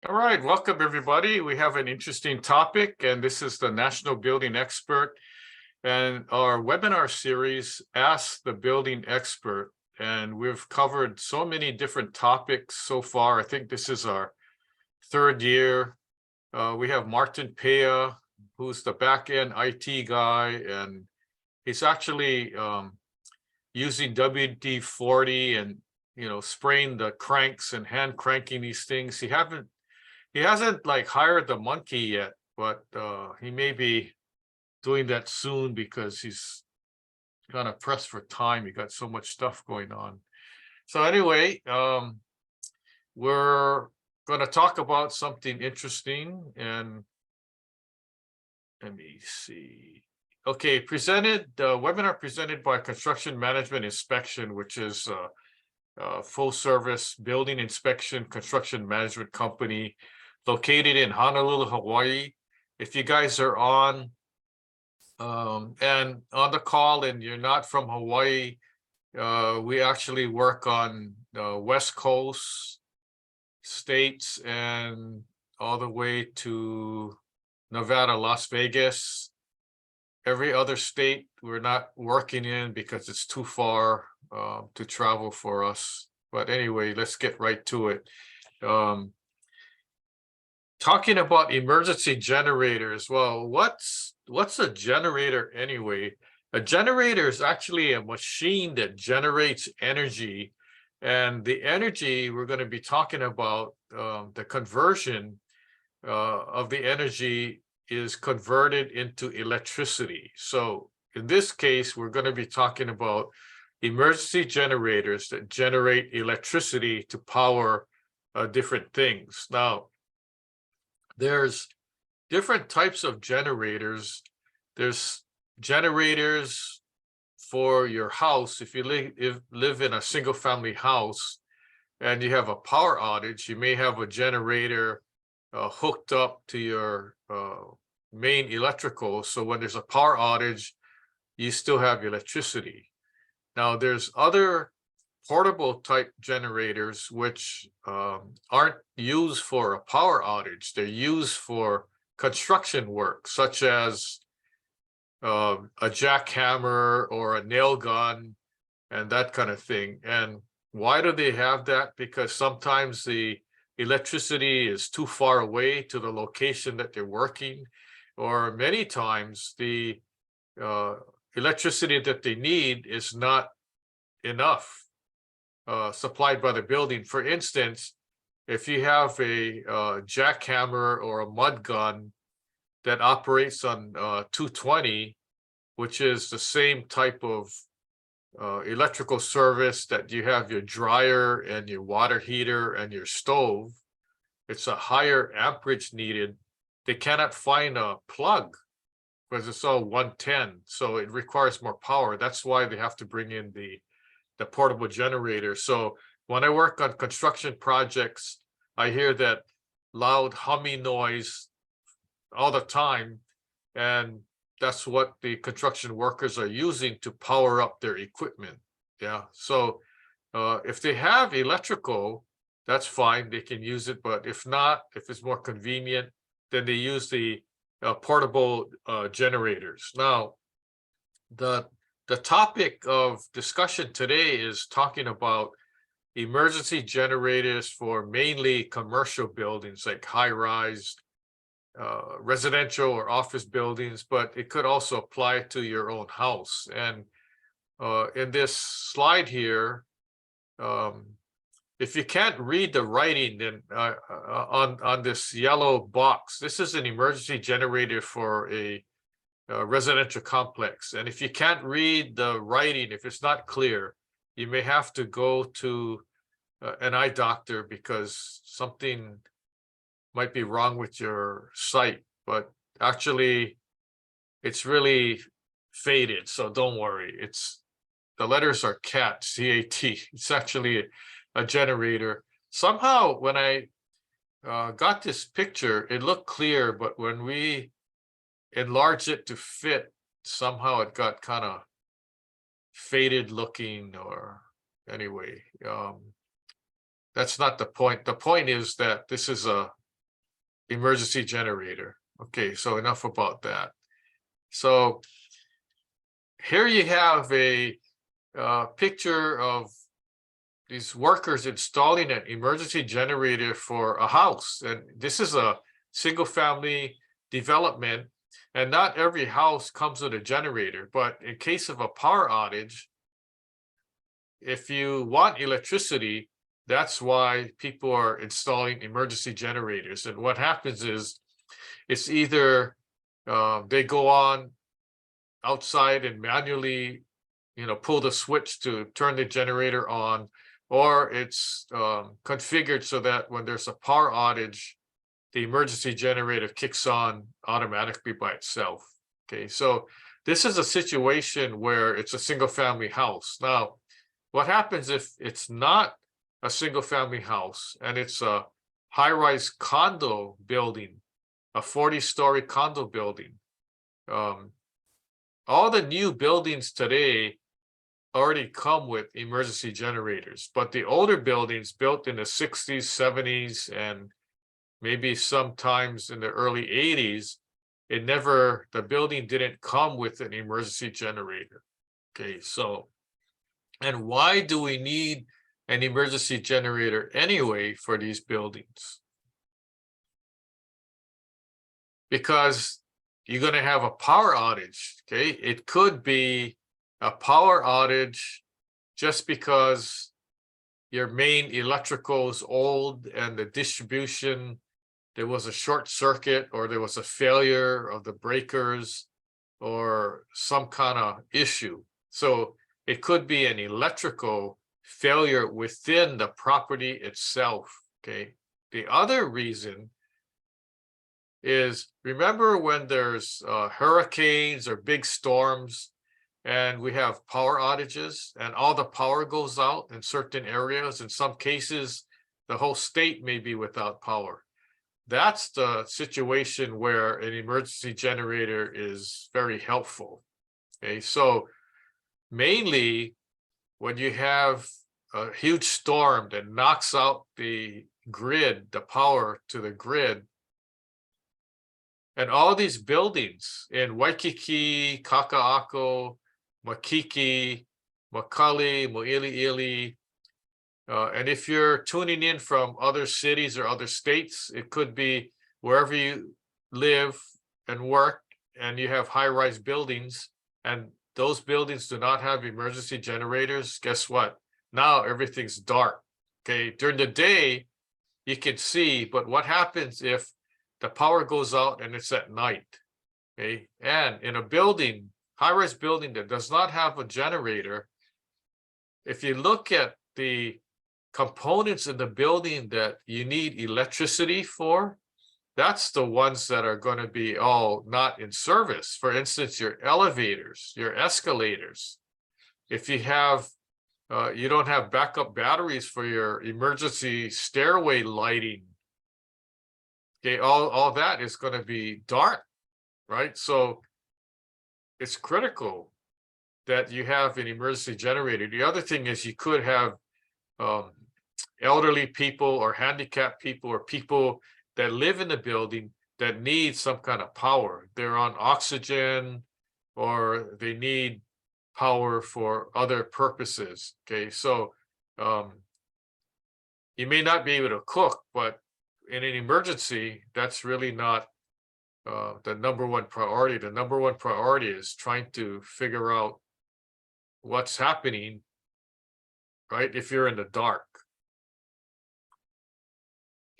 All right, welcome everybody. We have an interesting topic, and this is the National Building Expert and our webinar series, Ask the Building Expert. And we've covered so many different topics so far. I think this is our third year. We have Martin Pea, who's the back-end IT guy, and he's actually using WD-40 and spraying the cranks and hand cranking these things. He hasn't like hired the monkey yet, but he may be doing that soon because he's kind of pressed for time. He got so much stuff going on. So anyway, we're going to talk about something interesting, and let me see. Okay, webinar presented by Construction Management Inspection, which is a full service building inspection construction management company located in Honolulu, Hawaii. If you guys are on and on the call and you're not from Hawaii, we actually work on the West Coast states and all the way to Nevada, Las Vegas. Every other state we're not working in because it's too far to travel for us. But anyway, let's get right to it. Talking about emergency generators. Well, what's a generator anyway? A generator is actually a machine that generates energy, and the energy we're going to be talking about, the conversion of the energy is converted into electricity. So in this case, we're going to be talking about emergency generators that generate electricity to power different things. Now, there's different types of generators. There's generators for your house. If you live in a single family house and you have a power outage, you may have a generator hooked up to your main electrical. So when there's a power outage, you still have electricity. Now there's other portable type generators which aren't used for a power outage. They're used for construction work, such as a jackhammer or a nail gun and that kind of thing. And why do they have that? Because sometimes the electricity is too far away to the location that they're working, or many times the electricity that they need is not enough supplied by the building. For instance, if you have a jackhammer or a mud gun that operates on 220, which is the same type of electrical service that you have your dryer and your water heater and your stove, it's a higher amperage needed. They cannot find a plug because it's all 110, so it requires more power. That's why they have to bring in the portable generator. So when I work on construction projects, I hear that loud humming noise all the time, and that's what the construction workers are using to power up their equipment. Yeah, so if they have electrical, that's fine, they can use it. But if not, if it's more convenient, then they use the portable generators. Now, the topic of discussion today is talking about emergency generators for mainly commercial buildings like high-rise residential or office buildings, but it could also apply to your own house. And in this slide here, if you can't read the writing, then on this yellow box, this is an emergency generator for a residential complex. And if you can't read the writing, if it's not clear, you may have to go to an eye doctor because something might be wrong with your sight. But actually it's really faded, so don't worry. The letters are CAT, C-A-T. It's actually a generator. Somehow when I got this picture, it looked clear, but when we enlarged it to fit, somehow it got kind of faded looking. Or anyway, that's not the point. The point is that this is a emergency generator. Okay, so enough about that. So here you have a picture of these workers installing an emergency generator for a house. And this is a single family development, and not every house comes with a generator, but in case of a power outage, if you want electricity, that's why people are installing emergency generators. And what happens is it's either they go on outside and manually, pull the switch to turn the generator on, or it's configured so that when there's a power outage, the emergency generator kicks on automatically by itself. Okay, so this is a situation where it's a single family house. Now, what happens if it's not a single family house and it's a high-rise condo building, a 40-story condo building? All the new buildings today already come with emergency generators, but the older buildings built in the 60s, 70s, and maybe sometimes in the early 80s, the building didn't come with an emergency generator. Okay, so, and why do we need an emergency generator anyway for these buildings? Because you're going to have a power outage. Okay, it could be a power outage just because your main electrical is old and the distribution, there was a short circuit or there was a failure of the breakers or some kind of issue. So it could be an electrical failure within the property itself. Okay, the other reason is, remember when there's hurricanes or big storms and we have power outages and all the power goes out in certain areas? In some cases, the whole state may be without power. That's the situation where an emergency generator is very helpful. Okay, so mainly when you have a huge storm that knocks out the grid, the power to the grid, and all these buildings in Waikiki, Kaka'ako, Makiki, Makali, Mo'iliili, and if you're tuning in from other cities or other states, it could be wherever you live and work, and you have high-rise buildings, and those buildings do not have emergency generators. Guess what? Now everything's dark. Okay, during the day, you can see, but what happens if the power goes out and it's at night? Okay, and in a building, high-rise building that does not have a generator, if you look at the components in the building that you need electricity for, that's the ones that are going to be all not in service. For instance, your elevators, your escalators. If you have, you don't have backup batteries for your emergency stairway lighting, okay, all that is going to be dark, right? So it's critical that you have an emergency generator. The other thing is you could have elderly people or handicapped people or people that live in the building that need some kind of power. They're on oxygen or they need power for other purposes. Okay, so you may not be able to cook, but in an emergency, that's really not the number one priority. The number one priority is trying to figure out what's happening, right, if you're in the dark.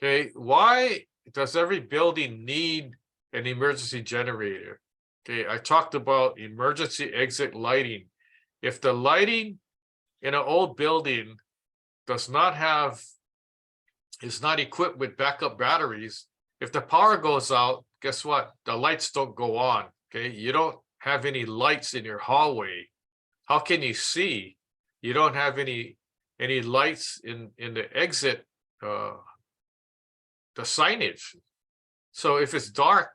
Okay, why does every building need an emergency generator? Okay, I talked about emergency exit lighting. If the lighting in an old building is not equipped with backup batteries, if the power goes out, guess what? The lights don't go on. Okay, you don't have any lights in your hallway. How can you see? You don't have any lights in the exit, the signage. So if it's dark,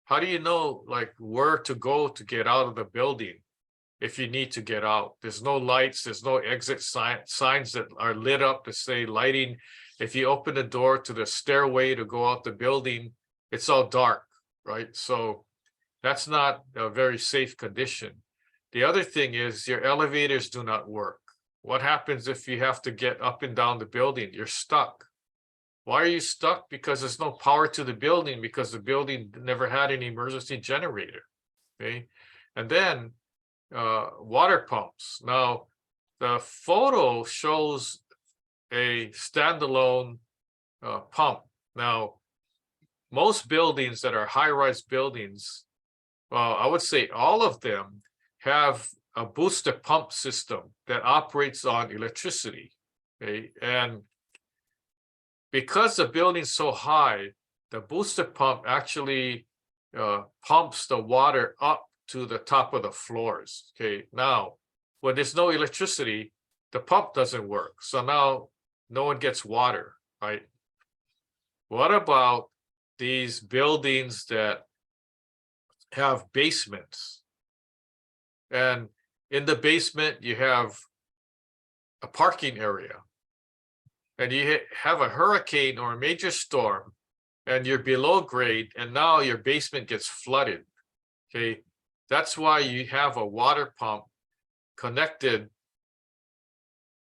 how do you know like where to go to get out of the building if you need to get out? There's no lights, there's no exit signs that are lit up to say lighting. If you open the door to the stairway to go out the building, it's all dark, right? So that's not a very safe condition. The other thing is your elevators do not work. What happens if you have to get up and down the building? You're stuck. Why are you stuck? Because there's no power to the building because the building never had an emergency generator. Okay. And then water pumps. Now, the photo shows a standalone pump. Now, most buildings that are high-rise buildings, well, I would say all of them have a booster pump system that operates on electricity. Okay, and because the building's so high, the booster pump actually pumps the water up to the top of the floors. Okay, now when there's no electricity, the pump doesn't work. So now no one gets water, right? What about these buildings that have basements? And in the basement, you have a parking area. And you have a hurricane or a major storm, and you're below grade, and now your basement gets flooded. Okay, that's why you have a water pump connected.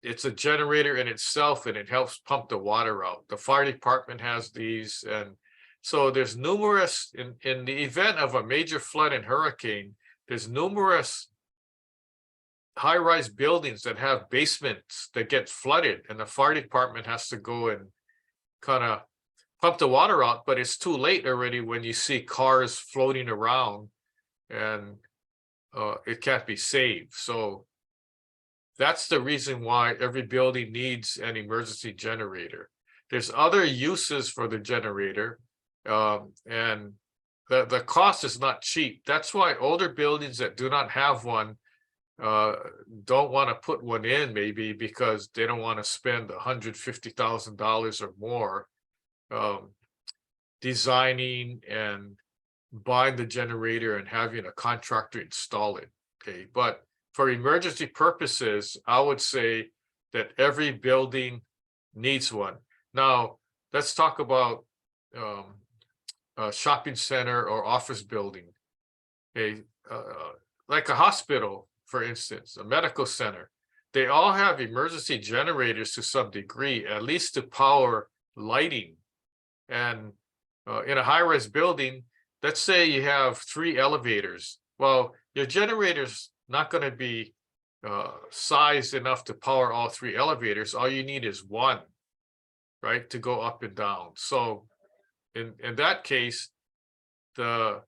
It's a generator in itself, and it helps pump the water out. The fire department has these, and so there's numerous, in the event of a major flood and hurricane, there's numerous high-rise buildings that have basements that get flooded, and the fire department has to go and kind of pump the water out, but it's too late already when you see cars floating around and it can't be saved. So that's the reason why every building needs an emergency generator. There's other uses for the generator, and the cost is not cheap. That's why older buildings that do not have one don't want to put one in, maybe because they don't want to spend $150,000 or more designing and buying the generator and having a contractor install it. Okay, but for emergency purposes, I would say that every building needs one. Now, let's talk about a shopping center or office building. Okay, like a hospital, for instance, a medical center, they all have emergency generators to some degree, at least to power lighting. And in a high-rise building, let's say you have 3 elevators. Well, your generator's not going to be sized enough to power all 3 elevators. All you need is one, right, to go up and down. So in that case, the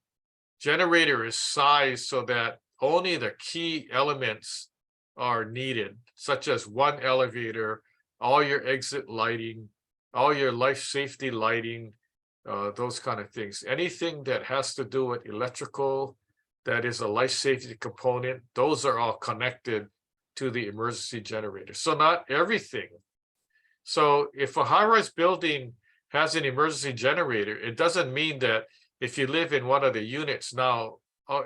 generator is sized so that only the key elements are needed, such as one elevator, all your exit lighting, all your life safety lighting, those kind of things. Anything that has to do with electrical, that is a life safety component, those are all connected to the emergency generator. So not everything. So if a high-rise building has an emergency generator, it doesn't mean that if you live in one of the units now,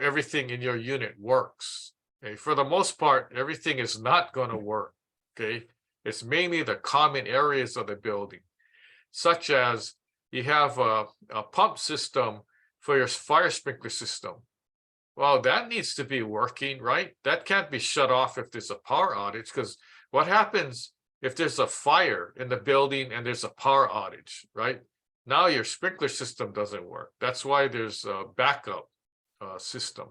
everything in your unit works. Okay, for the most part, everything is not going to work. Okay, it's mainly the common areas of the building, such as you have a pump system for your fire sprinkler system. Well, that needs to be working, right? That can't be shut off if there's a power outage, because what happens if there's a fire in the building and there's a power outage, right? Now your sprinkler system doesn't work. That's why there's a backup system.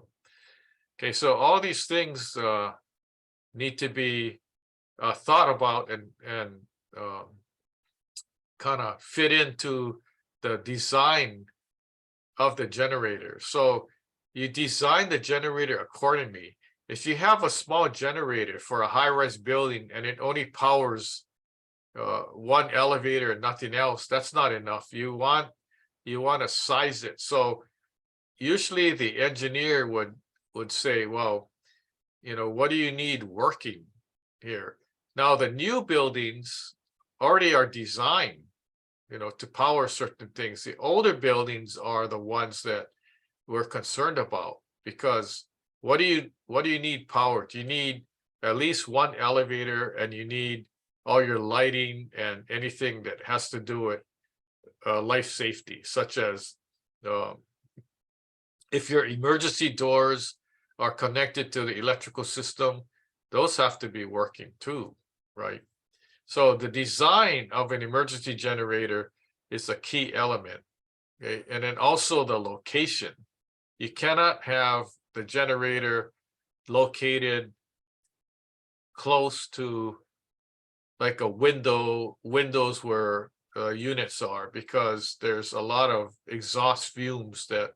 Okay, so all these things need to be thought about and kind of fit into the design of the generator. So you design the generator accordingly. If you have a small generator for a high-rise building and it only powers one elevator and nothing else, that's not enough. You want to size it. So usually the engineer would say, well, what do you need working here? Now the new buildings already are designed, to power certain things. The older buildings are the ones that we're concerned about, because what do you need power? Do you need at least one elevator, and you need all your lighting and anything that has to do with life safety, such as Um, if your emergency doors are connected to the electrical system, those have to be working too, right? So the design of an emergency generator is a key element. Okay, and then also the location. You cannot have the generator located close to like a windows where units are, because there's a lot of exhaust fumes that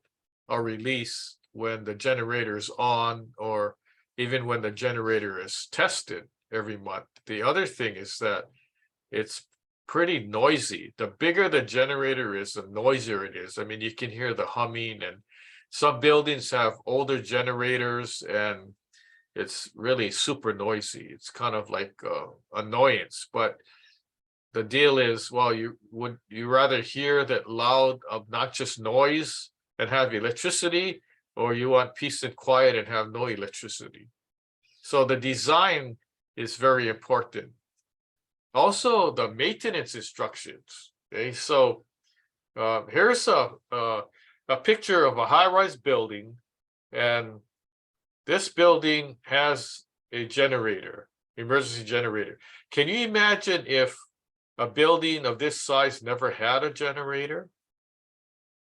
are released when the generator is on, or even when the generator is tested every month. The other thing is that it's pretty noisy. The bigger the generator is, the noisier it is. I mean, you can hear the humming, and some buildings have older generators and it's really super noisy. It's kind of like annoyance. But the deal is, well, would you rather hear that loud, obnoxious noise and have electricity, or you want peace and quiet and have no electricity? So the design is very important. Also, the maintenance instructions. Okay, so here's a picture of a high-rise building, and this building has a generator, emergency generator. Can you imagine if a building of this size never had a generator?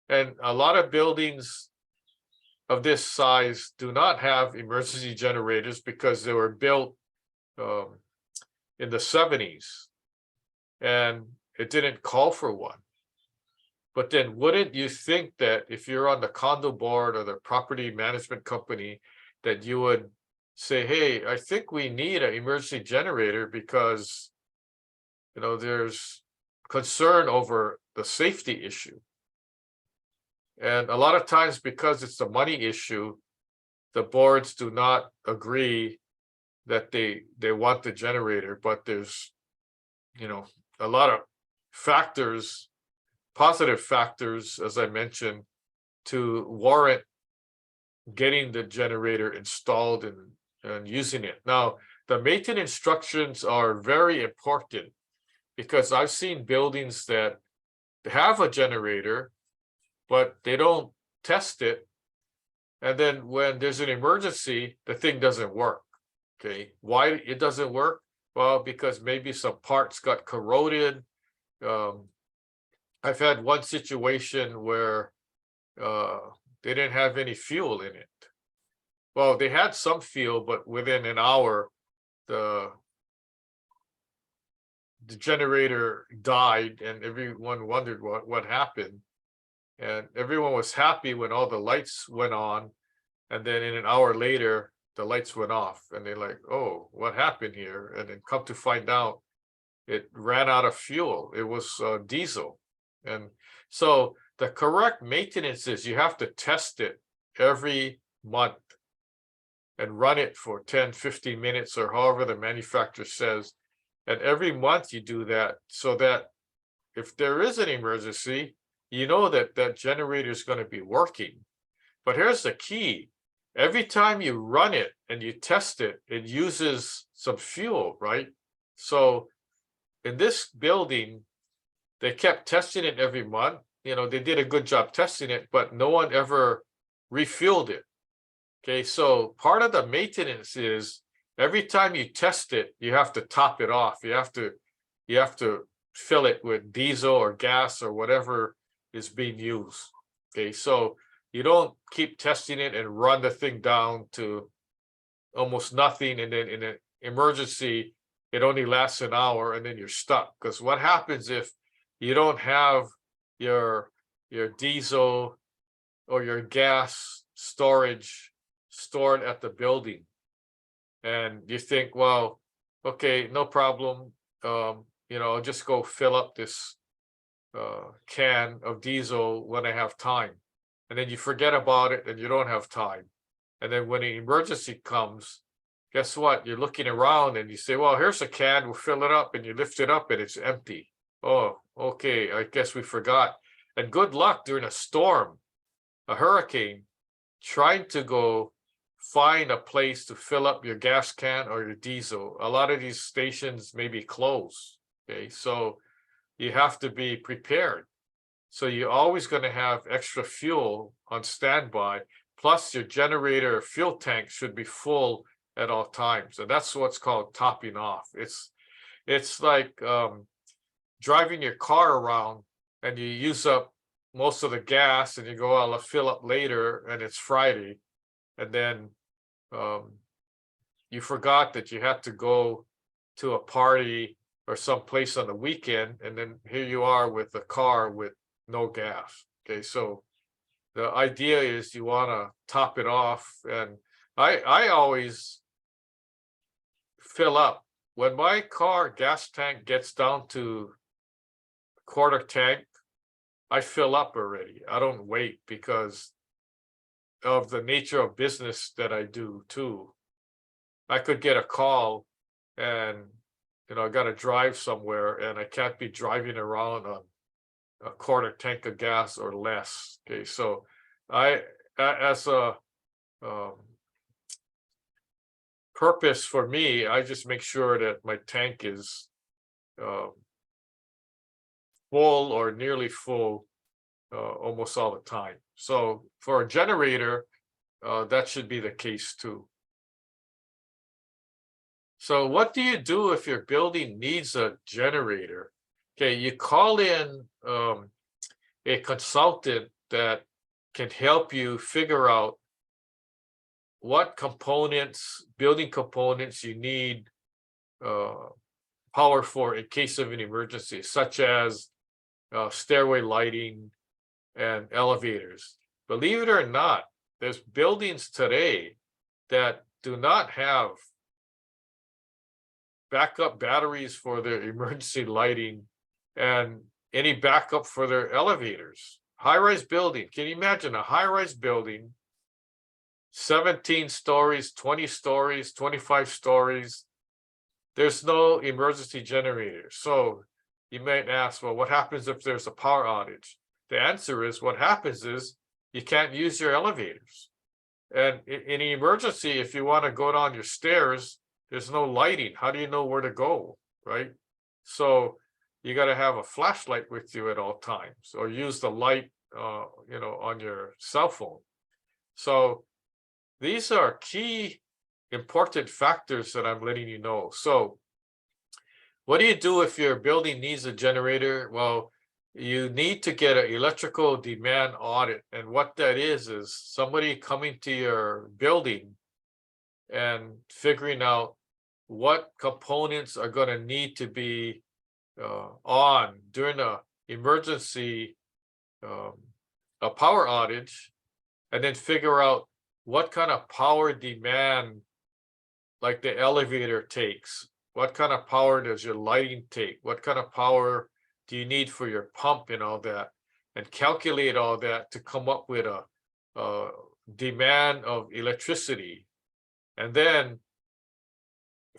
And a lot of buildings of this size do not have emergency generators because they were built in the 70s and it didn't call for one. But then wouldn't you think that if you're on the condo board or the property management company, that you would say, hey, I think we need an emergency generator because, you know, there's concern over the safety issue. And a lot of times, because it's a money issue, the boards do not agree that they want the generator, but there's, you know, a lot of factors, positive factors, as I mentioned, to warrant getting the generator installed and using it. Now, the maintenance instructions are very important because I've seen buildings that have a generator, but they don't test it. And then when there's an emergency, the thing doesn't work. Okay, why it doesn't work? Well, because maybe some parts got corroded. I've had one situation where they didn't have any fuel in it. Well, they had some fuel, but within an hour, the generator died, and everyone wondered what happened. And everyone was happy when all the lights went on, and then in an hour later, the lights went off, and they're like, "Oh, what happened here?" And then come to find out, it ran out of fuel. It was diesel, and so the correct maintenance is you have to test it every month and run it for 10, 15 minutes or however the manufacturer says. And every month you do that so that if there is an emergency, you know that that generator is going to be working. But here's the key. Every time you run it and you test it, it uses some fuel, right? So in this building, they kept testing it every month. You know, they did a good job testing it, but no one ever refueled it. Okay, so part of the maintenance is every time you test it, you have to top it off. You have to fill it with diesel or gas or whatever is being used. Okay, so you don't keep testing it and run the thing down to almost nothing, and then in an emergency, it only lasts an hour and then you're stuck. Because what happens if you don't have your diesel or your gas storage stored at the building, and you think, well, okay, no problem, you know, I'll just go fill up this can of diesel when I have time, and then you forget about it and you don't have time, and then when an emergency comes, guess what, you're looking around and you say, well, here's a can, we'll fill it up, and you lift it up and it's empty. Oh, okay, I guess we forgot. And good luck during a storm, a hurricane, trying to go find a place to fill up your gas can or your diesel. A lot of these stations may be closed. Okay, so you have to be prepared. So you're always going to have extra fuel on standby. Plus your generator fuel tank should be full at all times. And that's what's called topping off. It's like driving your car around and you use up most of the gas and you go, I'll fill up later, and it's Friday. And then you forgot that you had to go to a party or someplace on the weekend, and then here you are with a car with no gas. Okay, so the idea is you want to top it off, and I always fill up when my car gas tank gets down to quarter tank. I fill up already. I don't wait because of the nature of business that I do too. I could get a call and I got to drive somewhere and I can't be driving around on a quarter tank of gas or less. Okay, so as a purpose for me, I just make sure that my tank is full or nearly full almost all the time. So for a generator, that should be the case too. So what do you do if your building needs a generator? Okay, you call in a consultant that can help you figure out what components, building components you need power for in case of an emergency, such as stairway lighting and elevators. Believe it or not, there's buildings today that do not have backup batteries for their emergency lighting and any backup for their elevators. High-rise building. Can you imagine a high-rise building, 17 stories, 20 stories, 25 stories? There's no emergency generator. So you might ask, well, what happens if there's a power outage? The answer is what happens is you can't use your elevators. And in an emergency, if you want to go down your stairs, there's no lighting. How do you know where to go, right? So you got to have a flashlight with you at all times, or use the light, on your cell phone. So these are key important factors that I'm letting you know. So what do you do if your building needs a generator? Well, you need to get an electrical demand audit. And what that is somebody coming to your building and figuring out what components are going to need to be on during an emergency, a power outage, and then figure out what kind of power demand, like the elevator takes. What kind of power does your lighting take? What kind of power do you need for your pump and all that? And calculate all that to come up with a demand of electricity. And then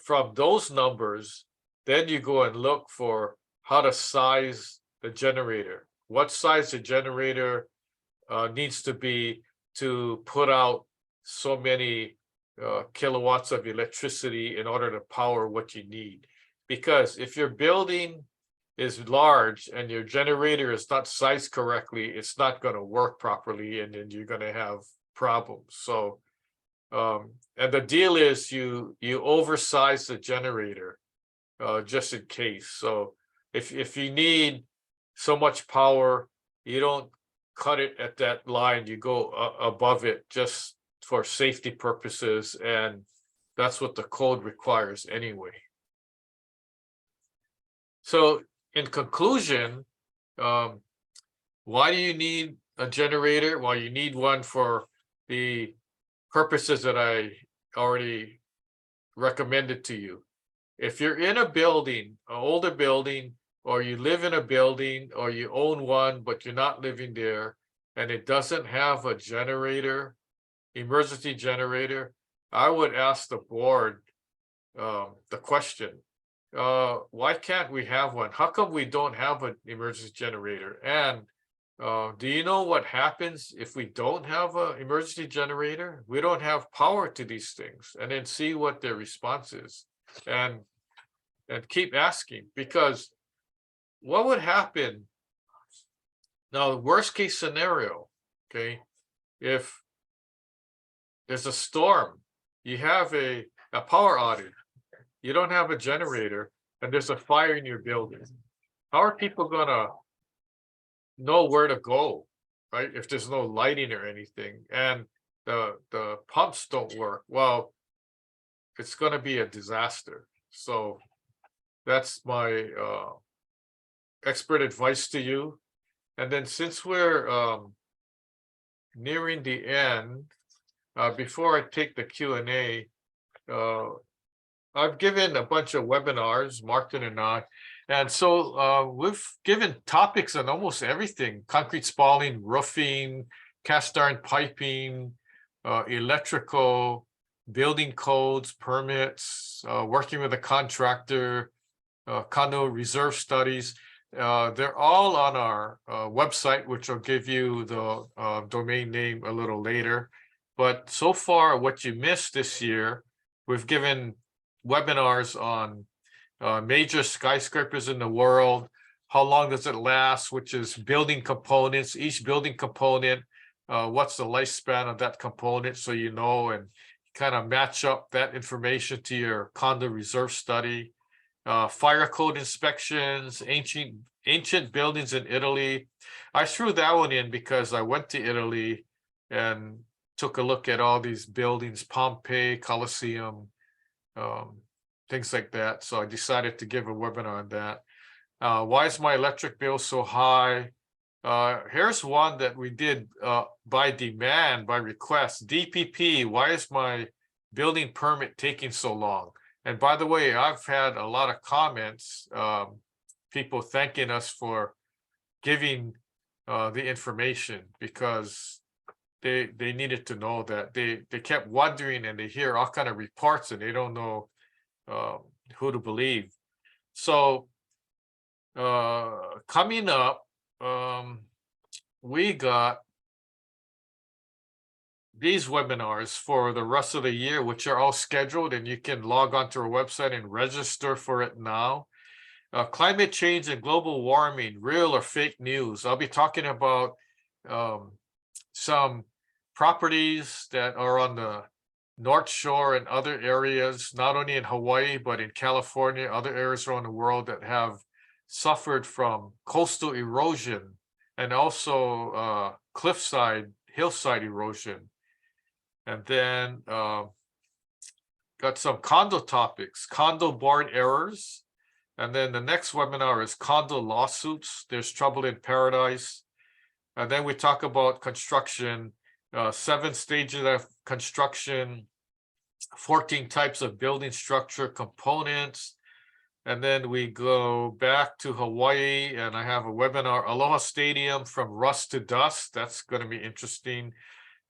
from those numbers, then you go and look for how to size the generator. What size the generator needs to be to put out so many kilowatts of electricity in order to power what you need. Because if your building is large and your generator is not sized correctly, it's not going to work properly, and then you're going to have problems. So and the deal is you oversize the generator just in case. So if you need so much power, you don't cut it at that line, you go above it just for safety purposes, and that's what the code requires anyway. So in conclusion, why do you need a generator? Well, you need one for the purposes that I already recommended to you. If you're in a building, an older building, or you live in a building, or you own one, but you're not living there, and it doesn't have a generator, emergency generator, I would ask the board the question, why can't we have one? How come we don't have an emergency generator? And do you know what happens if we don't have an emergency generator? We don't have power to these things. And then see what their response is, and keep asking, because what would happen Now, worst case scenario, okay, if there's a storm, you have a power outage, you don't have a generator, and there's a fire in your building. How are people gonna know where to go, right? If there's no lighting or anything, and the pumps don't work, well, it's gonna be a disaster. So that's my expert advice to you. And then since we're nearing the end, before I take the Q&A, I've given a bunch of webinars, Martin and I, and so we've given topics on almost everything: concrete spalling, roofing, cast iron piping, electrical, building codes, permits, working with a contractor, condo reserve studies. They're all on our website, which I'll give you the domain name a little later. But so far, what you missed this year, we've given webinars on major skyscrapers in the world, how long does it last, which is building components, each building component, what's the lifespan of that component, so you know, and kind of match up that information to your condo reserve study. Fire code inspections, ancient buildings in Italy. I threw that one in because I went to Italy and took a look at all these buildings, Pompeii, Colosseum, things like that. So I decided to give a webinar on that. Why is my electric bill so high? Here's one that we did by demand, by request. DPP, why is my building permit taking so long? And by the way, I've had a lot of comments, people thanking us for giving the information, because they needed to know that. They kept wondering, and they hear all kind of reports and they don't know who to believe. So coming up, we got these webinars for the rest of the year, which are all scheduled, and you can log on to our website and register for it now. Climate change and global warming, real or fake news. I'll be talking about some properties that are on the North Shore and other areas, not only in Hawaii, but in California, other areas around the world that have suffered from coastal erosion and also cliffside, hillside erosion. And then got some condo topics, condo board errors. And then the next webinar is condo lawsuits. There's trouble in paradise. And then we talk about construction, 7 stages of construction, 14 types of building structure components. And then we go back to Hawaii, and I have a webinar, Aloha Stadium from Rust to Dust. That's going to be interesting.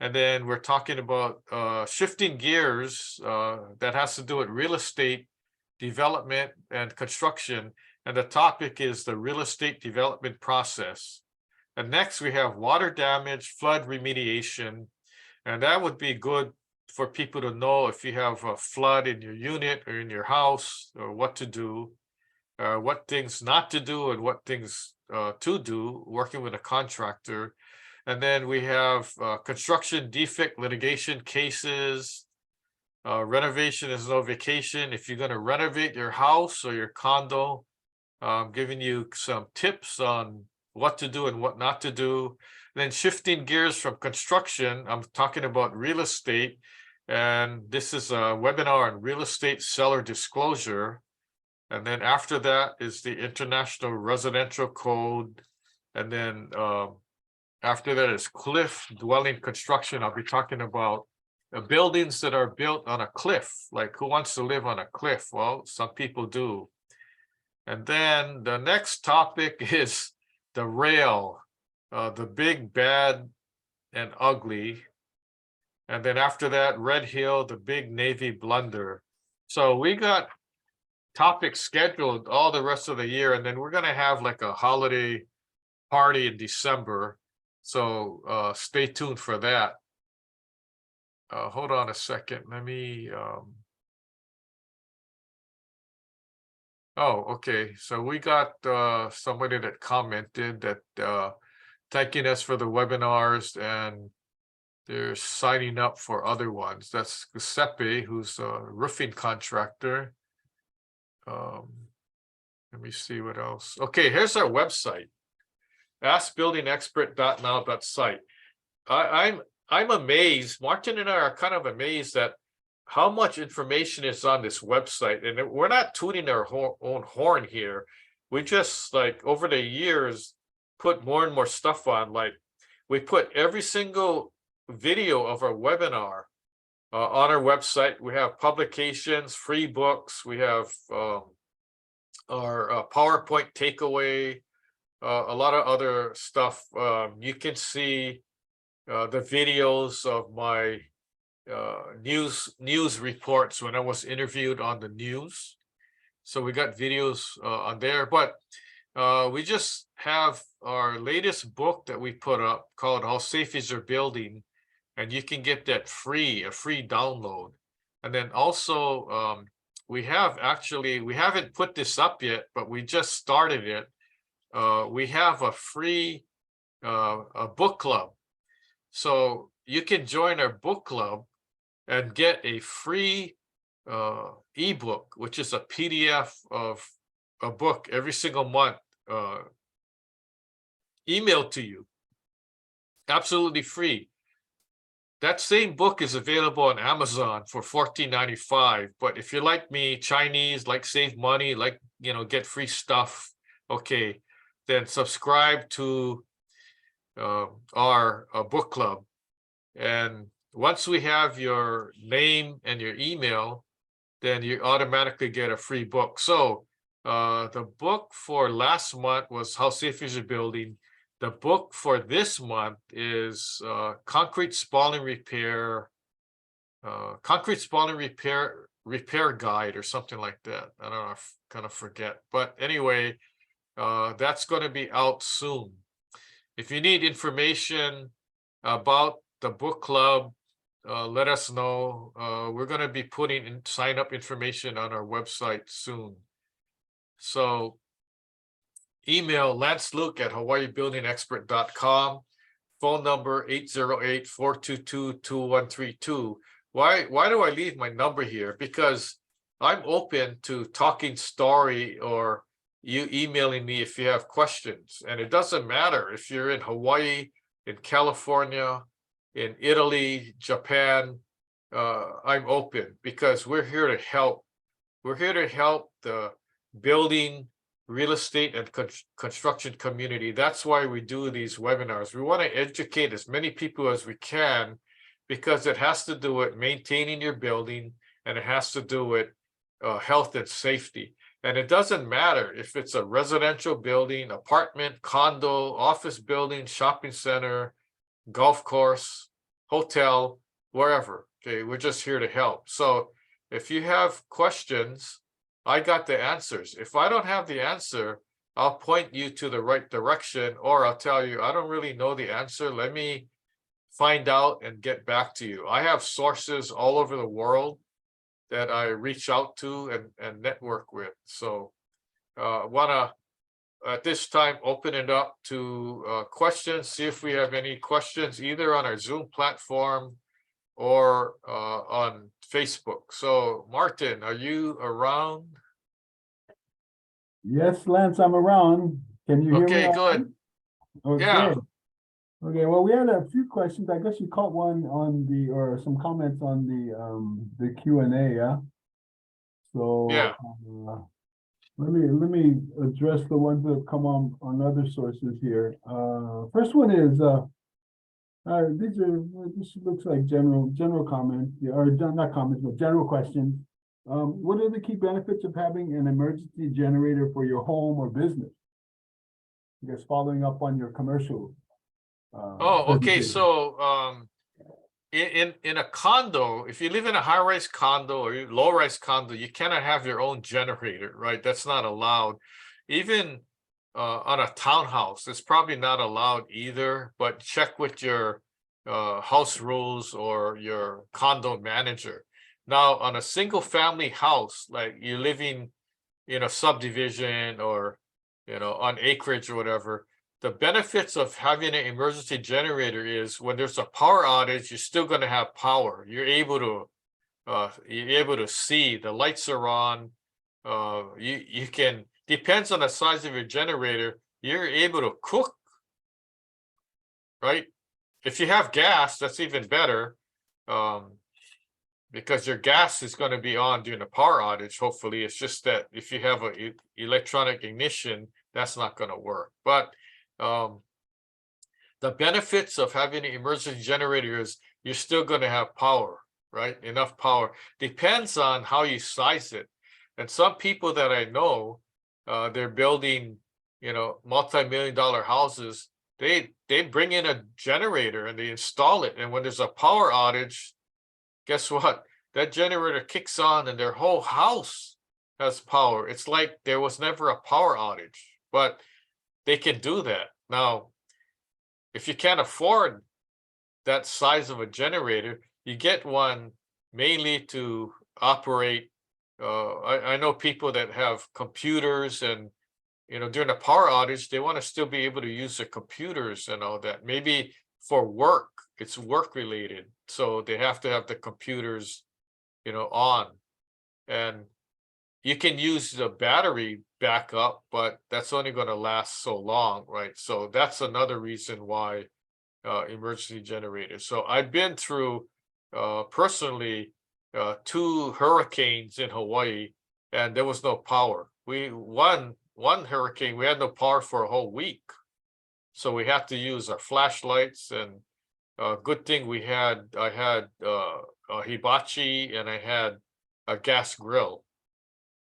And then we're talking about shifting gears that has to do with real estate development and construction. And the topic is the real estate development process. And next we have water damage, flood remediation. And that would be good for people to know if you have a flood in your unit or in your house, or what to do, what things not to do and what things to do, working with a contractor. And then we have construction defect litigation cases. Renovation is no vacation. If you're going to renovate your house or your condo, I'm giving you some tips on what to do and what not to do. Then shifting gears from construction, I'm talking about real estate. And this is a webinar on real estate seller disclosure. And then after that is the International Residential Code. And then after that is cliff dwelling construction. I'll be talking about buildings that are built on a cliff. Like, who wants to live on a cliff? Well, some people do. And then the next topic is the rail, the big, bad, and ugly. And then after that, Red Hill, the big Navy blunder. So we got topics scheduled all the rest of the year, and then we're going to have like a holiday party in December. So stay tuned for that. Hold on a second. Let me. Oh, okay. So we got somebody that commented that thanking us for the webinars, and they're signing up for other ones. That's Giuseppe, who's a roofing contractor. Let me see what else. Okay, here's our website, askbuildingexpert.now.site. I'm amazed. Martin and I are kind of amazed at how much information is on this website, and we're not tooting our own horn here. We just, like, over the years put more and more stuff on. Like, we put every single video of our webinar on our website. We have publications, free books. We have our PowerPoint takeaway, a lot of other stuff. You can see the videos of my news reports when I was interviewed on the news. So we got videos on there, but we just have our latest book that we put up called How Safe Is Your Building, and you can get that free, a free download. And then also we haven't put this up yet, but we just started it. We have a free a book club. So you can join our book club and get a free ebook, which is a PDF of a book every single month, emailed to you, absolutely free. That same book is available on Amazon for $14.95. But if you're like me, Chinese, like save money, like, get free stuff, okay, then subscribe to our book club. And once we have your name and your email, then you automatically get a free book. So the book for last month was How Safe Is Your Building. The book for this month is Concrete Spalling Repair Guide or something like that. I don't know, I kind of forget. But anyway, that's going to be out soon. If you need information about the book club, let us know. We're going to be putting in sign up information on our website soon. So email lanceluke@hawaiibuildingexpert.com, phone number 808-422-2132. Why do I leave my number here? Because I'm open to talking story or you emailing me if you have questions. And it doesn't matter if you're in Hawaii, in California, in Italy, Japan. I'm open because we're here to help. We're here to help the building, real estate, and construction community. That's why we do these webinars. We want to educate as many people as we can, because it has to do with maintaining your building, and it has to do with health and safety. And it doesn't matter if it's a residential building, apartment, condo, office building, shopping center, golf course, hotel, wherever. Okay, we're just here to help. So if you have questions, I got the answers. If I don't have the answer, I'll point you to the right direction, or I'll tell you, I don't really know the answer. Let me find out and get back to you. I have sources all over the world that I reach out to and network with. So want to, at this time, open it up to questions, see if we have any questions either on our Zoom platform or on Facebook. So Martin, are you around? Yes, Lance, I'm around. Can you hear me? Okay, good. Okay. Yeah. Okay, well, we had a few questions. I guess you caught one on or some comments on the Q&A, yeah? So Yeah. let me address the ones that have come on other sources here. First one is this looks like general comments, or not comments, but general questions. What are the key benefits of having an emergency generator for your home or business? I guess following up on your commercial. Okay. So in a condo, if you live in a high-rise condo or low-rise condo, you cannot have your own generator, right? That's not allowed. Even on a townhouse, it's probably not allowed either, but check with your house rules or your condo manager. Now, on a single family house, like you're living in a subdivision or on acreage or whatever, the benefits of having an emergency generator is when there's a power outage, you're still going to have power. You're able to see the lights are on. You can, depends on the size of your generator, you're able to cook, right? If you have gas, that's even better. Because your gas is going to be on during a power outage. Hopefully, it's just that if you have a electronic ignition, that's not going to work. But the benefits of having an emergency generator is you're still going to have power, right? Enough power. Depends on how you size it. And some people that I know, they're building, multi-million-dollar houses. They bring in a generator and they install it. And when there's a power outage, guess what? That generator kicks on and their whole house has power. It's like there was never a power outage, but they can do that. Now, if you can't afford that size of a generator, you get one mainly to operate. I know people that have computers and, during a power outage, they want to still be able to use their computers and all that. Maybe for work, it's work related. So they have to have the computers, on. And you can use the battery backup, but that's only going to last so long, right? So that's another reason why emergency generators. So I've been through personally 2 hurricanes in Hawaii, and there was no power. One hurricane, we had no power for a whole week, so we had to use our flashlights. And good thing I had a hibachi and I had a gas grill.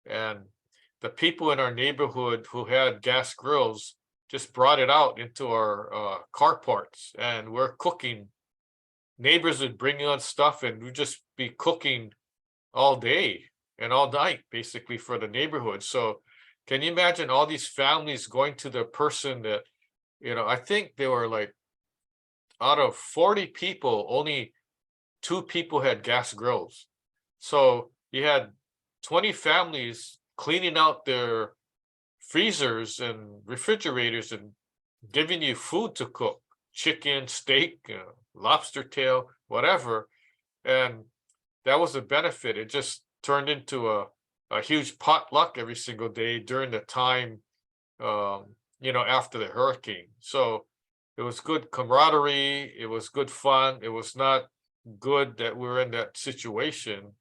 And the people in our neighborhood who had gas grills just brought it out into our carports, and we're cooking. Neighbors would bring on stuff and we'd just be cooking all day and all night, basically, for the neighborhood. So can you imagine all these families going to the person that, I think they were like, out of 40 people, only 2 people had gas grills. So you had 20 families cleaning out their freezers and refrigerators and giving you food to cook, chicken, steak, lobster tail, whatever. And that was a benefit. It just turned into a huge potluck every single day during the time, after the hurricane. So it was good camaraderie. It was good fun. It was not good that we're in that situation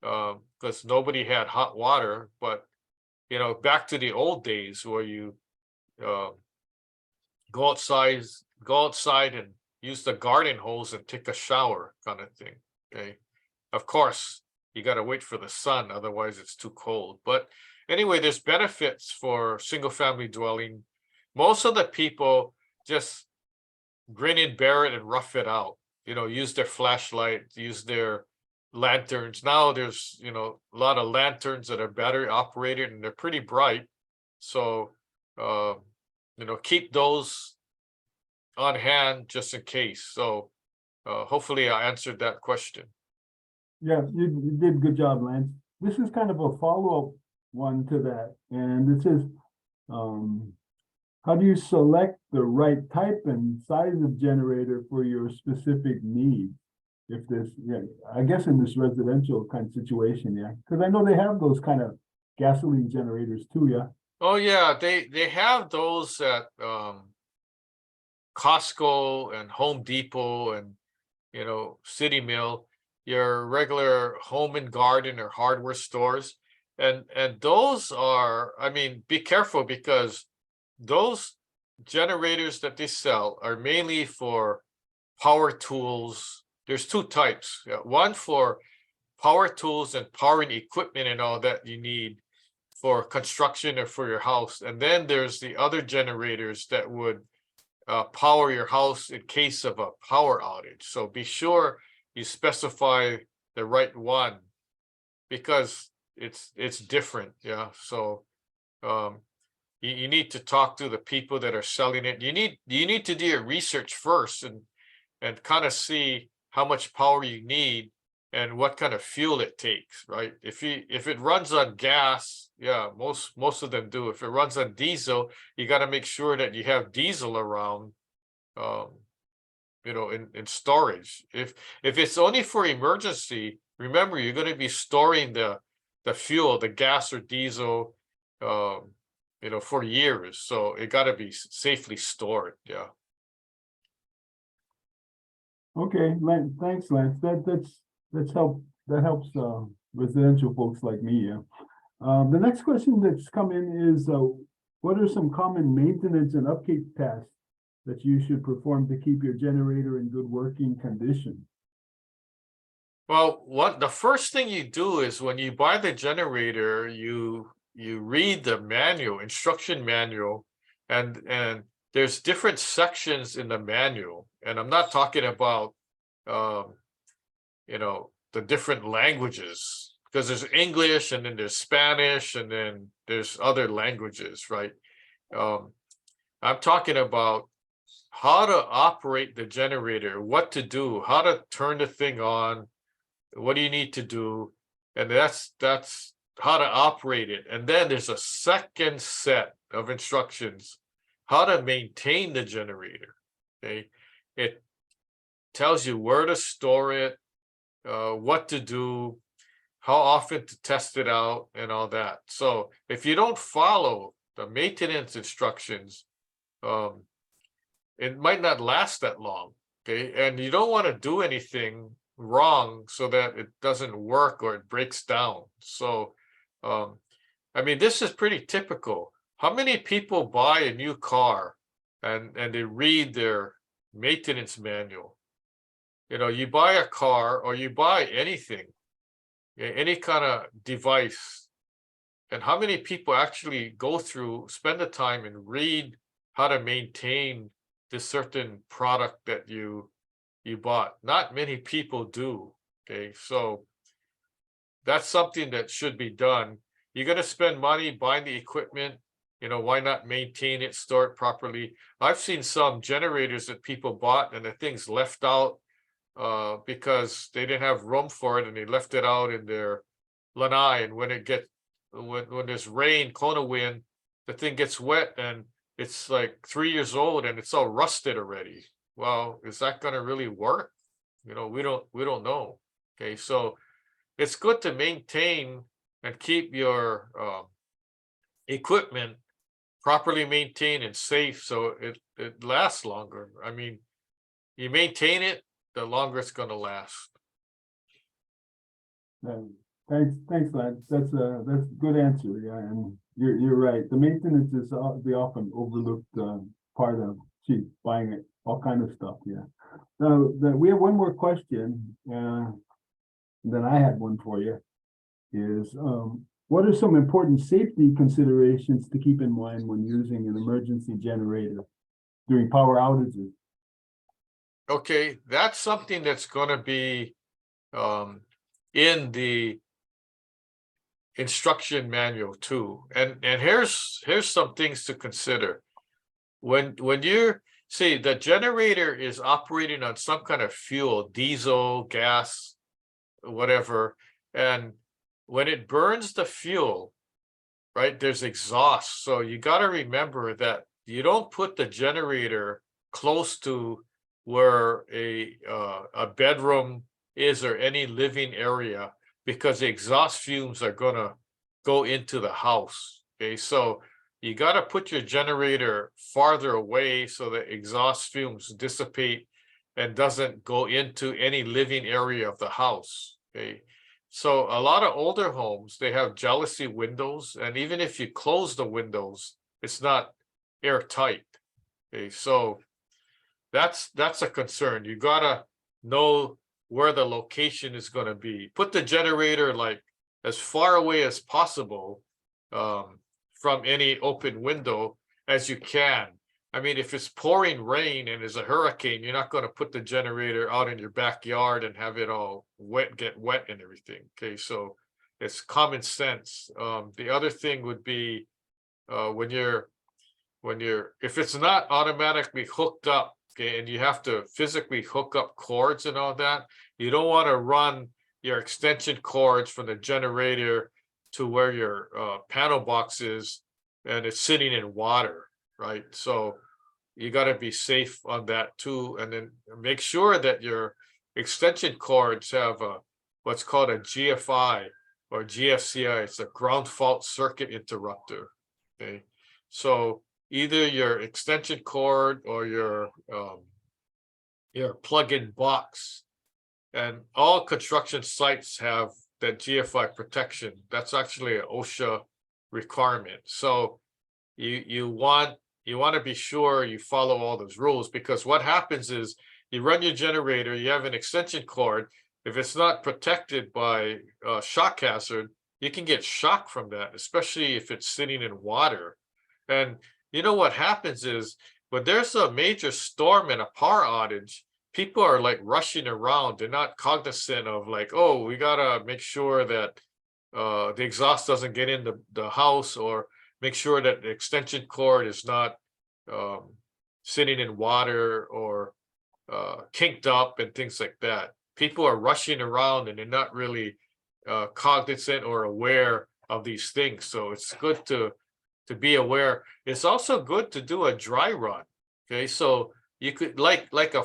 because nobody had hot water. But, back to the old days where you go outside and use the garden hose and take a shower kind of thing. Okay. Of course, you got to wait for the sun. Otherwise, it's too cold. But anyway, there's benefits for single family dwelling. Most of the people just grin and bear it and rough it out, use their flashlight, use their lanterns. Now there's, a lot of lanterns that are battery operated and they're pretty bright. So, keep those on hand just in case. So hopefully I answered that question. Yeah, you did a good job, Lance. This is kind of a follow-up one to that. And this is, how do you select the right type and size of generator for your specific needs? If this, I guess in this residential kind of situation, because I know they have those kind of gasoline generators too, Oh yeah, they have those at Costco and Home Depot and City Mill, your regular home and garden or hardware stores. And those are, I mean, be careful because those generators that they sell are mainly for power tools. There's 2 types. One for power tools and powering equipment and all that you need for construction or for your house. And then there's the other generators that would power your house in case of a power outage. So be sure you specify the right one because it's different. Yeah. So you need to talk to the people that are selling it. You need to do your research first and kind of see how much power you need and what kind of fuel it takes, right? If it runs on gas, yeah, most of them do. If it runs on diesel, you got to make sure that you have diesel around, in storage. If it's only for emergency, remember you're going to be storing the fuel, the gas or diesel, for years. So it got to be safely stored. Yeah. Okay, Lance, thanks, Lance. That helps residential folks like me, yeah. The next question that's come in is what are some common maintenance and upkeep tasks that you should perform to keep your generator in good working condition? Well, the first thing you do is when you buy the generator, you read the instruction manual, and there's different sections in the manual. And I'm not talking about the different languages, because there's English and then there's Spanish and then there's other languages, right? I'm talking about how to operate the generator, what to do, how to turn the thing on, what do you need to do, and that's how to operate it. And then there's a second set of instructions how to maintain the generator. Okay, it tells you where to store it, what to do, how often to test it out, and all that. So if you don't follow the maintenance instructions, it might not last that long. Okay, and you don't want to do anything wrong so that it doesn't work or it breaks down. So this is pretty typical. How many people buy a new car and they read their maintenance manual? You buy a car or you buy anything, any kind of device, and how many people actually spend the time and read how to maintain this certain product that you bought? Not many people do. Okay, so that's something that should be done. You're going to spend money buying the equipment, why not maintain it, store it properly? I've seen some generators that people bought and the thing's left out because they didn't have room for it, and they left it out in their lanai, and when there's rain, Kona wind, the thing gets wet and it's like 3 years old and it's all rusted already. Well, is that going to really work? We don't know. Okay, so it's good to maintain and keep your equipment properly maintained and safe so it lasts longer. You maintain it, the longer it's going to last. Thanks, Lance. That's a good answer. Yeah, and you're right. The maintenance is the often overlooked part of buying it, all kind of stuff. Yeah. Now we have one more question. Then I had one for you. Is what are some important safety considerations to keep in mind when using an emergency generator during power outages? Okay, that's something that's going to be in the instruction manual too. And here's some things to consider. When you see the generator is operating on some kind of fuel, diesel, gas, whatever, and when it burns the fuel, right, there's exhaust. So you got to remember that you don't put the generator close to where a bedroom is or any living area, because the exhaust fumes are going to go into the house. Okay, so you got to put your generator farther away so that exhaust fumes dissipate and doesn't go into any living area of the house. Okay, so a lot of older homes, they have jalousie windows, and even if you close the windows, it's not airtight. Okay, so that's a concern. You gotta know where the location is going to be. Put the generator like as far away as possible from any open window as you can. If it's pouring rain and there's a hurricane, you're not going to put the generator out in your backyard and have it all get wet and everything. Okay, so it's common sense. The other thing would be if it's not automatically hooked up, okay, and you have to physically hook up cords and all that, you don't want to run your extension cords from the generator to where your panel box is, and it's sitting in water, right? So you got to be safe on that too, and then make sure that your extension cords have what's called a GFI or GFCI. It's a ground fault circuit interrupter. Okay, so either your extension cord or your plug-in box, and all construction sites have that GFI protection. That's actually an OSHA requirement. So you want to be sure you follow all those rules, because what happens is you run your generator, you have an extension cord. If it's not protected by shock hazard, you can get shocked from that, especially if it's sitting in water. And you know what happens is when there's a major storm and a power outage, people are like rushing around. They're not cognizant of like, oh, we gotta make sure that the exhaust doesn't get in the house, or make sure that the extension cord is not sitting in water or kinked up and things like that. People are rushing around and they're not really cognizant or aware of these things. So it's good to be aware. It's also good to do a dry run. Okay, so you could like a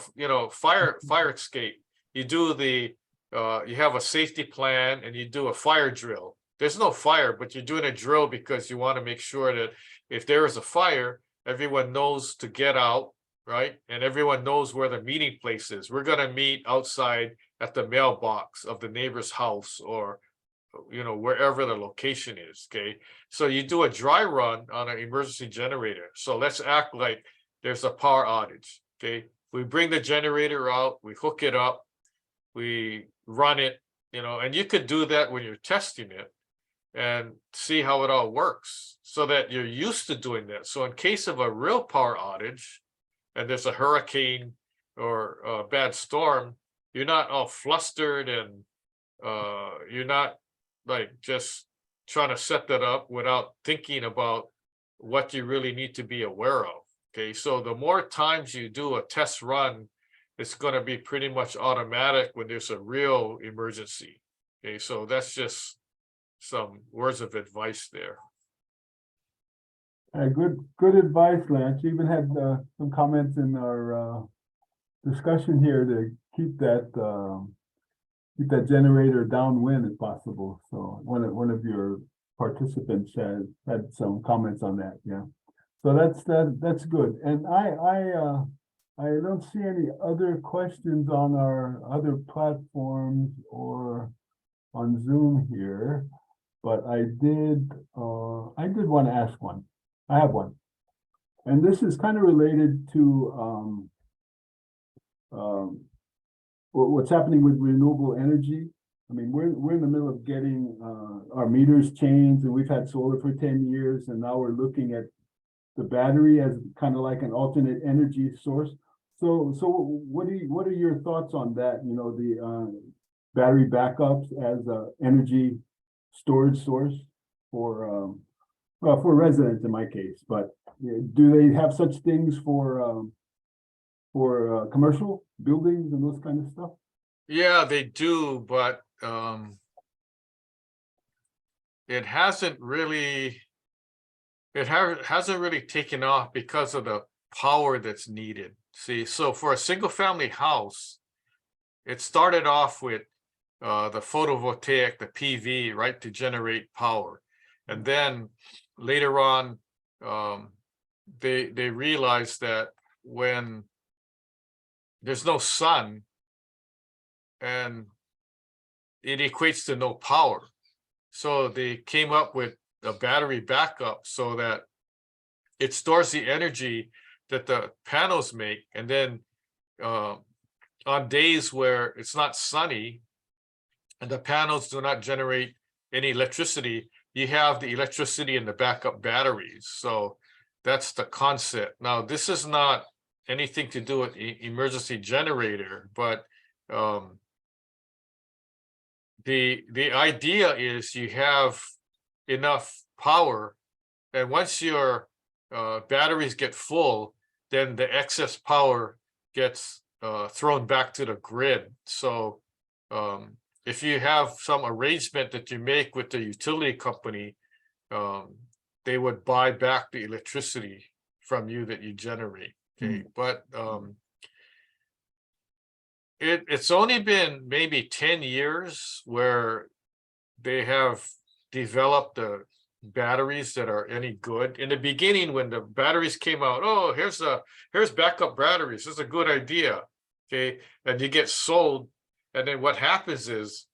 fire escape. You do the you have a safety plan and you do a fire drill. There's no fire, but you're doing a drill because you want to make sure that if there is a fire, everyone knows to get out, right? And everyone knows where the meeting place is. We're going to meet outside at the mailbox of the neighbor's house, or wherever the location is. Okay, so you do a dry run on an emergency generator. So let's act like there's a power outage. Okay, we bring the generator out, we hook it up, we run it, and you could do that when you're testing it and see how it all works, so that you're used to doing that. So in case of a real power outage and there's a hurricane or a bad storm, you're not all flustered, and you're not like just trying to set that up without thinking about what you really need to be aware of. Okay, so the more times you do a test run, it's going to be pretty much automatic when there's a real emergency. Okay, so that's just some words of advice there. Good advice, Lance. You even had some comments in our discussion here to keep that generator downwind if possible. So one of your participants had some comments on that. Yeah, so that's good. And I don't see any other questions on our other platforms or on Zoom here, but I did want to ask one. I have one, and this is kind of related to what's happening with renewable energy. I mean, we're in the middle of getting our meters changed, and we've had solar for 10 years, and now we're looking at the battery as kind of like an alternate energy source. So what are your thoughts on that? The battery backups as a energy storage source for residents in my case, but do they have such things for commercial buildings and those kind of stuff? Yeah, they do, but it hasn't really taken off because of the power that's needed. See, so for a single family house, it started off with the photovoltaic, the PV, right, to generate power. And then later on, they realized that when there's no sun, and it equates to no power. So they came up with a battery backup so that it stores the energy that the panels make. And then on days where it's not sunny and the panels do not generate any electricity, you have the electricity in the backup batteries. So that's the concept. Now, this is not anything to do with emergency generator, but the idea is you have enough power, and once your batteries get full, then the excess power gets thrown back to the grid. So if you have some arrangement that you make with the utility company, they would buy back the electricity from you that you generate. Okay, but it's only been maybe 10 years where they have developed the batteries that are any good. In the beginning, when the batteries came out, oh, here's backup batteries. This is a good idea. Okay, and you get sold, and then what happens is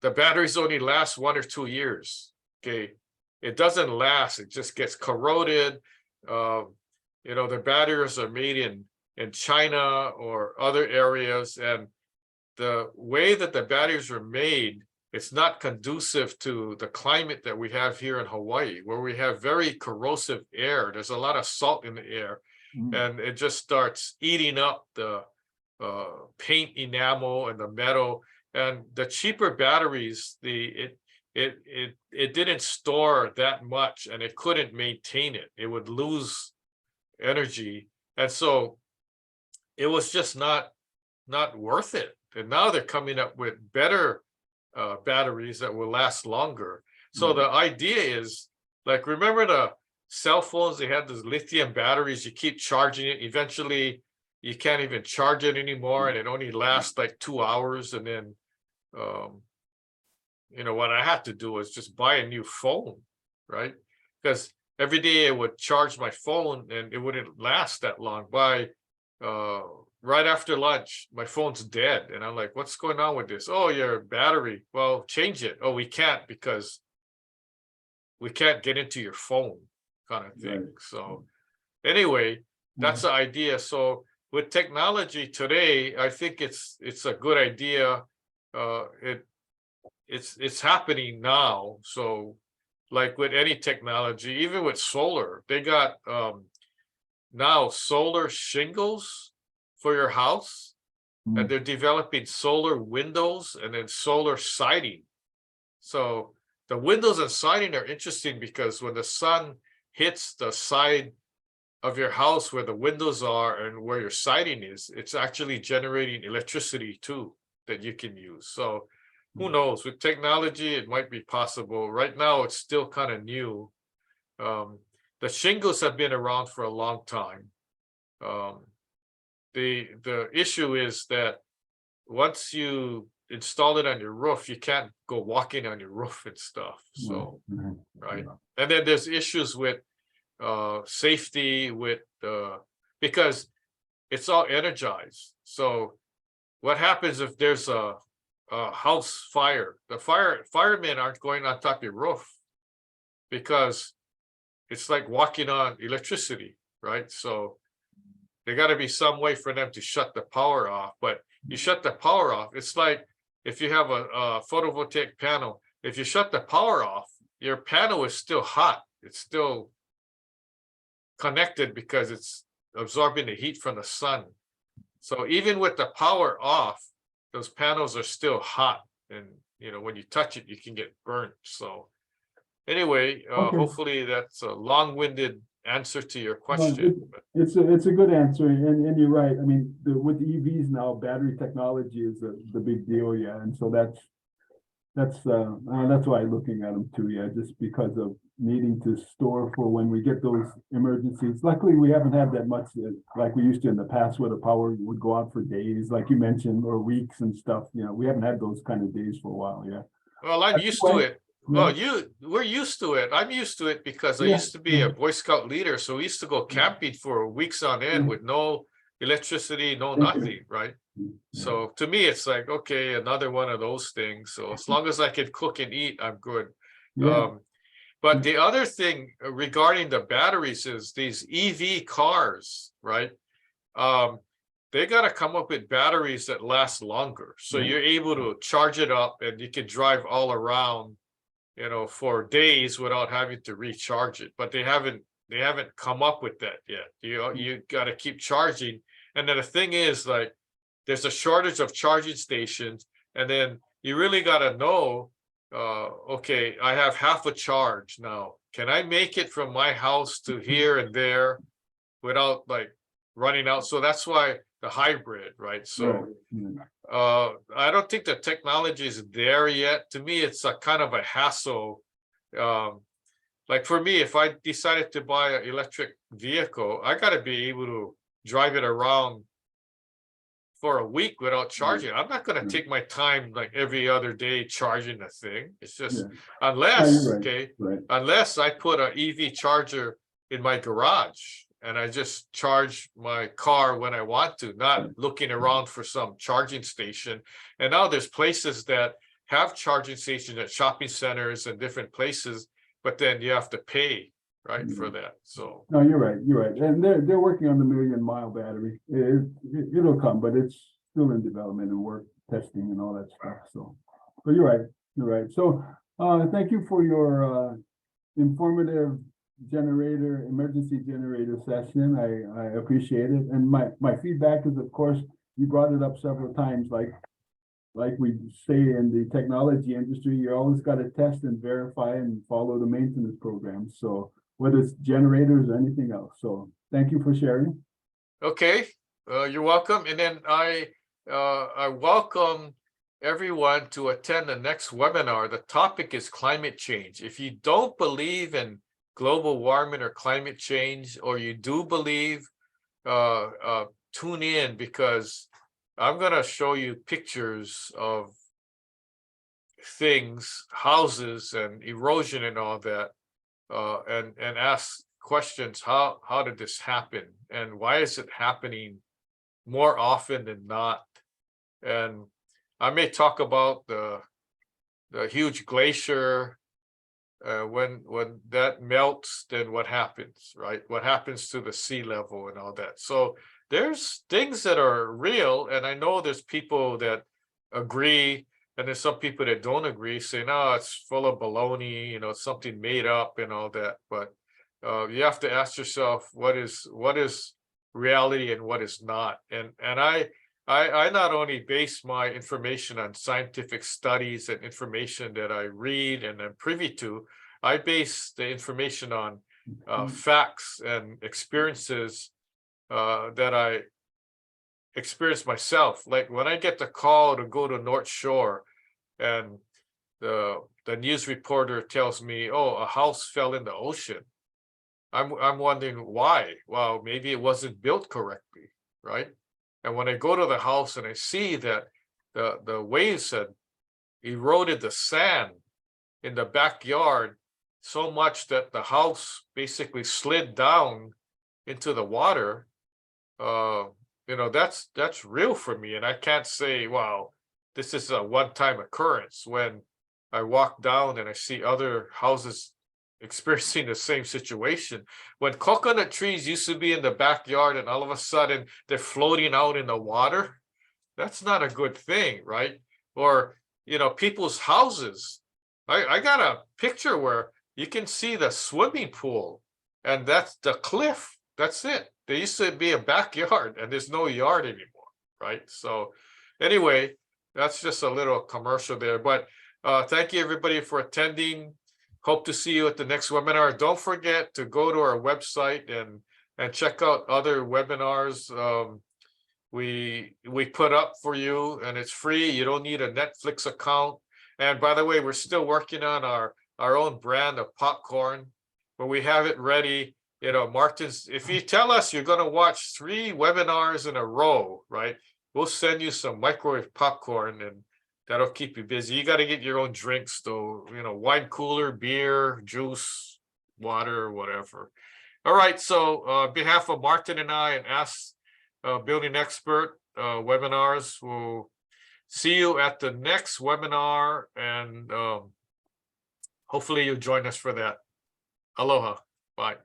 the batteries only last 1 or 2 years. Okay, it doesn't last. It just gets corroded. The batteries are made in China or other areas, and the way that the batteries are made, it's not conducive to the climate that we have here in Hawaii, where we have very corrosive air. There's a lot of salt in the air, and it just starts eating up the paint enamel and the metal. And the cheaper batteries, it didn't store that much, and it couldn't maintain it. It would lose energy, and so it was just not worth it. And now they're coming up with better batteries that will last longer. So the idea is, like, remember the cell phones? They had those lithium batteries. You keep charging it. Eventually, you can't even charge it anymore, and it only lasts like 2 hours. And then, what I had to do was just buy a new phone, right? Because every day I would charge my phone, and it wouldn't last that long. Right after lunch, my phone's dead. And I'm like, what's going on with this? Oh, your battery. Well, change it. Oh, we can't, because we can't get into your phone, kind of thing. Right. So anyway, that's the idea. So with technology today, I think it's a good idea. It's happening now. So like with any technology, even with solar, they got now solar shingles for your house, and they're developing solar windows and then solar siding. So the windows and siding are interesting, because when the sun hits the side of your house where the windows are and where your siding is, it's actually generating electricity too that you can use. So who knows, with technology it might be possible. Right now it's still kind of new. The shingles have been around for a long time. The issue is that once you install it on your roof, you can't go walking on your roof and stuff. So right. And then there's issues with safety, with because it's all energized. So what happens if there's a house fire? The firemen aren't going on top of your roof, because it's like walking on electricity, right? So there got to be some way for them to shut the power off. But you shut the power off, it's like if you have a photovoltaic panel, if you shut the power off, your panel is still hot. It's still connected because it's absorbing the heat from the sun. So even with the power off, those panels are still hot. And, when you touch it, you can get burnt. So anyway, hopefully that's a long-winded answer to your question. It's a good answer, and you're right. I mean, with the EVs now, battery technology is the big deal, yeah. And so that's why I'm looking at them too, yeah, just because of needing to store for when we get those emergencies. Luckily, we haven't had that much like we used to in the past, where the power would go out for days, like you mentioned, or weeks and stuff. We haven't had those kind of days for a while, yeah. Well, I'm used to it. Well, we're used to it. I'm used to it because I used to be a Boy Scout leader. So we used to go camping for weeks on end with no electricity, no nothing, right? So to me, it's like, okay, another one of those things. So as long as I can cook and eat, I'm good. But the other thing regarding the batteries is these EV cars, right? They got to come up with batteries that last longer. So you're able to charge it up and you can drive all around, for days without having to recharge it. But they haven't come up with that yet. You got to keep charging. And then the thing is, like, there's a shortage of charging stations, and then you really got to know, okay, I have half a charge now. Can I make it from my house to here and there without like running out? So that's why the hybrid, right? Right, So yeah. I don't think the technology is there yet. To me, it's a kind of a hassle. Like for me, if I decided to buy an electric vehicle, I got to be able to drive it around for a week without charging. I'm not going to take my time like every other day charging the thing. It's just Yeah. unless, right, okay, right. unless I put an EV charger in my garage and I just charge my car when I want to, not looking around for some charging station. And now there's places that have charging stations at shopping centers and different places, but then you have to pay, right, for that. So No, you're right, and they're working on the 1,000,000-mile battery. It'll come, but it's still in development and work testing and all that stuff, so. But you're right, so, thank you for your, informative emergency generator session. I appreciate it, and my feedback is, of course, you brought it up several times, like we say in the technology industry, you always got to test and verify and follow the maintenance program. So whether it's generators or anything else. So thank you for sharing. okay, you're welcome. And then I welcome everyone to attend the next webinar. The topic is climate change. If you don't believe in global warming or climate change, or you do believe, tune in, because I'm going to show you pictures of things, houses and erosion and all that, and ask questions. How did this happen, and why is it happening more often than not? And I may talk about the huge glacier. When that melts, then what happens, right? What happens to the sea level and all that? So there's things that are real, and I know there's people that agree, and there's some people that don't agree, saying, "No, it's full of baloney, you know, it's something made up and all that." But you have to ask yourself, what is reality and what is not? And I not only base my information on scientific studies and information that I read and am privy to, I base the information on facts and experiences that I experienced myself. Like when I get the call to go to North Shore, and the news reporter tells me, "Oh, a house fell in the ocean." I'm wondering why. Well, maybe it wasn't built correctly, right? And when I go to the house and I see that the waves had eroded the sand in the backyard so much that the house basically slid down into the water, you know, that's real for me. And I can't say, wow, this is a one-time occurrence, when I walk down and I see other houses experiencing the same situation. When coconut trees used to be in the backyard and all of a sudden they're floating out in the water, that's not a good thing, right? Or, you know, people's houses. I got a picture where you can see the swimming pool, and that's the cliff. That's it. There used to be a backyard and there's no yard anymore, right? So anyway, that's just a little commercial there. But thank you everybody for attending. Hope to see you at the next webinar. Don't forget to go to our website and check out other webinars we put up for you, and it's free. You don't need a Netflix account. And by the way, we're still working on our own brand of popcorn, but we have it ready. You know, Martin's, if you tell us you're going to watch 3 webinars in a row, right, we'll send you some microwave popcorn, and that'll keep you busy. You got to get your own drinks though, you know, wine cooler, beer, juice, water, whatever. All right. So on behalf of Martin and I and Ask Building Expert webinars, we'll see you at the next webinar, and hopefully you'll join us for that. Aloha. Bye.